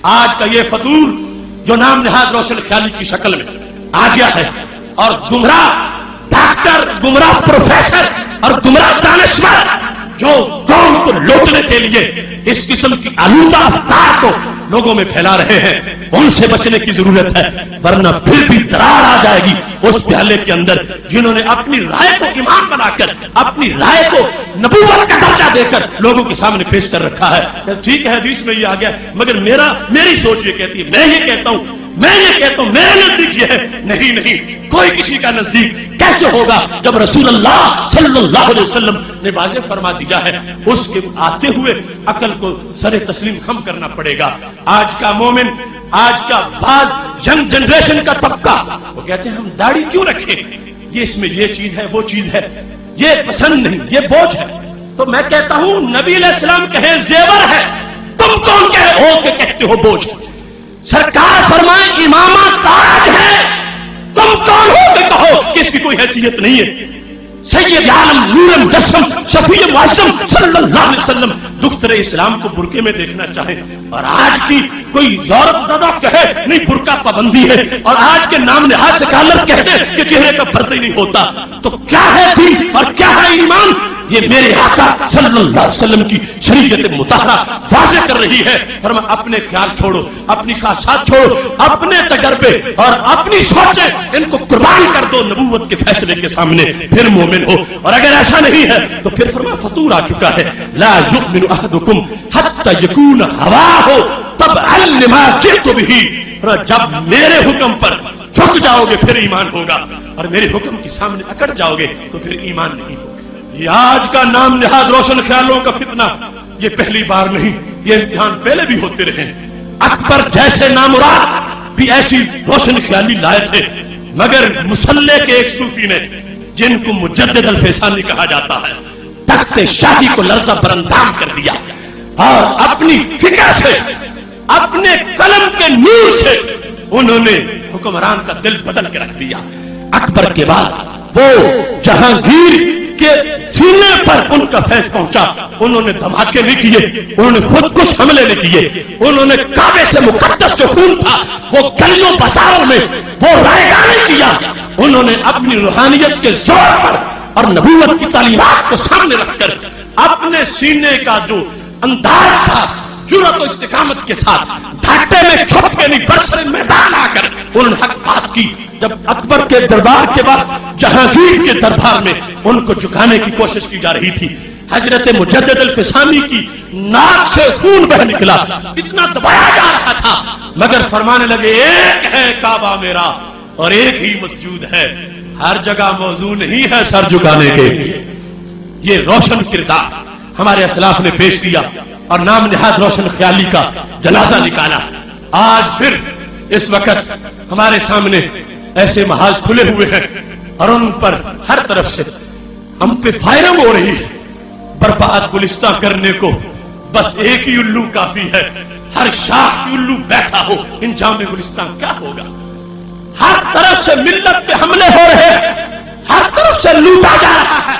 آج کا یہ فطور جو نام نہاد روشن خیالی کی شکل میں آ گیا ہے اور گمراہ ڈاکٹر، گمراہ پروفیسر اور گمراہ دانشور جو قوم کو لوٹنے کے لیے اس قسم کی آلودہ افکار کو لوگوں میں پھیلا رہے ہیں، ان سے بچنے کی ضرورت ہے، ورنہ پھر بھی درار آ جائے گی اس پیالے کے اندر جنہوں نے اپنی رائے کو ایمان بنا کر، اپنی رائے کو نبوت کا درجہ دے کر لوگوں کے سامنے پیش کر رکھا ہے۔ ٹھیک ہے حدیث میں یہ آ گیا، مگر میری سوچ یہ کہتی ہے، میں یہ کہتا ہوں میرے نزدیک یہ ہے، نہیں کوئی کسی کا نزدیک کیسے ہوگا جب رسول اللہ صلی اللہ علیہ وسلم نے واضح فرما دیا ہے۔ اس کے آتے ہوئے عقل کو سر تسلیم خم کرنا پڑے گا۔ آج کا مومن، آج کا بعض ینگ جنریشن کا طبقہ وہ کہتے ہیں ہم داڑھی کیوں رکھیں، یہ اس میں یہ چیز ہے، وہ چیز ہے، یہ پسند نہیں، یہ بوجھ ہے۔ تو میں کہتا ہوں نبی علیہ السلام کہیں زیور ہے، تم کون کہ کہتے ہو بوجھ؟ سرکار فرمائے امامہ تاج ہے، تم کون ہو کہ کہو کہ اس کی کوئی حیثیت نہیں ہے؟ سید عالم نور مجسم شفیع معصم صلی اللہ علیہ وسلم دختر اسلام کو برقعے میں دیکھنا چاہے، اور آج کی کوئی یورپ دادا کہے نہیں برقع پابندی ہے، اور آج کے نام نہاد سے کالر کہتے کہ چہرے کا پردہ ہی نہیں ہوتا، تو کیا ہے دین اور کیا ہے ایمان؟ یہ میرے آقا صلی اللہ علیہ وسلم کی شریعت مطہرہ واضح کر رہی ہے۔ فرما اپنے خیال چھوڑو، اپنی خواہشات چھوڑو، اپنے تجربے اور اپنی سوچیں ان کو قربان کر دو نبوت کے فیصلے کے سامنے، پھر مومن ہو۔ اور اگر ایسا نہیں ہے تو پھر فرما فطور آ چکا ہے، لا یؤمن احدکم حتی یکون ہواہ تبعا لما جئت بہ، جب میرے حکم پر جھک جاؤ گے پھر ایمان ہوگا، اور میرے حکم کے سامنے اکڑ جاؤ گے تو پھر ایمان نہیں ہوگا۔ یہ آج کا نام نہاد روشن خیالوں کا فتنہ یہ پہلی بار نہیں، یہ امتحان پہلے بھی ہوتے رہے۔ اکبر جیسے نامراد بھی ایسی روشن خیالی لائے تھے، مگر مسلح کے ایک صوفی نے جن کو مجدد الفیسانی کہا جاتا ہے، تخت شاہی کو لرزہ براندام کر دیا، اور اپنی فکر سے، اپنے قلم کے نور سے انہوں نے حکمران کا دل بدل کے رکھ دیا۔ اکبر کے بعد وہ جہانگیر کے سینے پر ان کا فیض پہنچا، انہوں نے دھماکے نہیں کیے، انہوں نے خودکش حملے نہیں کیے، انہوں نے کعبے سے مقدس جو خون تھا وہ گلیوں بازاروں میں وہ رائے گاہ نہیں کیا، انہوں نے اپنی روحانیت کے زور پر اور نبوت کی تعلیمات کو سامنے رکھ کر اپنے سینے کا جو انداز تھا جرأت و استقامت کے ساتھ ڈھاٹے میں چھپ کے نہیں برسر میدان آ کر انہوں نے حق بات کی۔ جب اکبر کے دربار کے بعد جہانگیر کے دربار میں ان کو جھکانے کی کوشش کی جا رہی تھی، حضرت مجدد الفسانی کی ناک سے خون بہ نکلا، اتنا دبایا جا رہا تھا، مگر فرمانے لگے ایک ہے کعبہ میرا اور ایک ہی مسجود ہے، ہر جگہ موضوع نہیں ہے سر جھکانے کے لیے۔ یہ روشن کردار ہمارے اسلاف نے پیش کیا اور نام نہاد روشن خیالی کا جنازہ نکالا۔ آج پھر اس وقت ہمارے سامنے ایسے محاذ کھلے ہوئے ہیں اور ان پر ہر طرف سے ہم پہ فائرنگ ہو رہی ہے۔ برباد گلستان کرنے کو بس ایک ہی الو کافی ہے، ہر شاخ کی الو بیٹھا ہو، انجام گلستان کیا ہوگا؟ ہر طرف سے ملت پہ حملے ہو رہے ہیں، ہر طرف سے لوٹا جا رہا ہے،